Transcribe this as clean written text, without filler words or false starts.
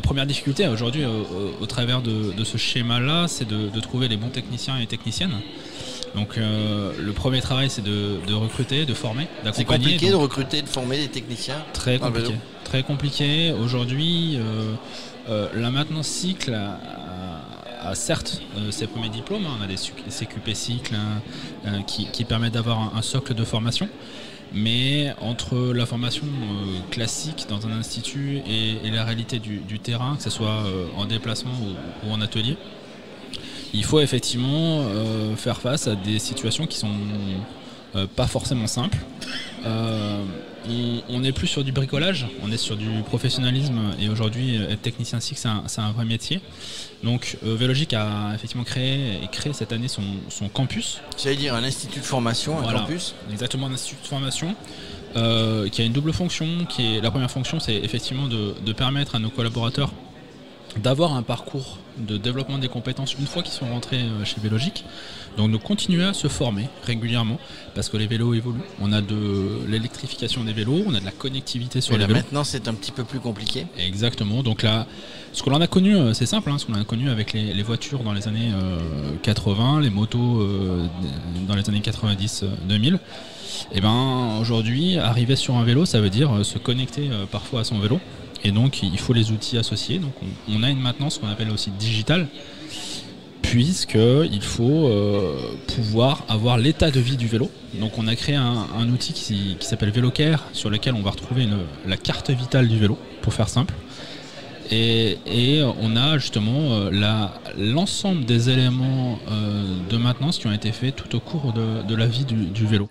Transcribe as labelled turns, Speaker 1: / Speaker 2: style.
Speaker 1: première difficulté aujourd'hui au travers de ce schéma-là, c'est de trouver les bons techniciens et techniciennes. Donc le premier travail, c'est de recruter, de former, d'accompagner.
Speaker 2: C'est compliqué de recruter, de former des techniciens?
Speaker 1: Très compliqué. Très compliqué. Aujourd'hui, la maintenance cycle a certes ses premiers diplômes. On a des CQP cycle qui permettent d'avoir un socle de formation. Mais entre la formation classique dans un institut et la réalité du terrain, que ce soit en déplacement ou en atelier, il faut effectivement faire face à des situations qui sont pas forcément simples. On n'est plus sur du bricolage, on est sur du professionnalisme, et aujourd'hui être technicien SIC c'est un vrai métier. Donc Vélogic a effectivement créé cette année son campus.
Speaker 2: J'allais dire un institut de formation, un campus.
Speaker 1: Exactement, un institut de formation qui a une double fonction. La première fonction, c'est effectivement de permettre à nos collaborateurs d'avoir un parcours de développement des compétences une fois qu'ils sont rentrés chez Vélogic. Donc de continuer à se former régulièrement parce que les vélos évoluent. On a de l'électrification des vélos, on a de la connectivité sur les vélos.
Speaker 2: Maintenant c'est un petit peu plus compliqué.
Speaker 1: Exactement. Donc là, ce que l'on a connu, c'est simple, ce qu'on a connu avec les voitures dans les années 80, les motos dans les années 90-2000. Et ben aujourd'hui, arriver sur un vélo, ça veut dire se connecter parfois à son vélo. Et donc il faut les outils associés. Donc on a une maintenance qu'on appelle aussi digitale, puisqu'il faut pouvoir avoir l'état de vie du vélo. Donc on a créé un outil qui s'appelle VéloCare, sur lequel on va retrouver la carte vitale du vélo, pour faire simple. Et on a justement l'ensemble des éléments de maintenance qui ont été faits tout au cours de la vie du vélo.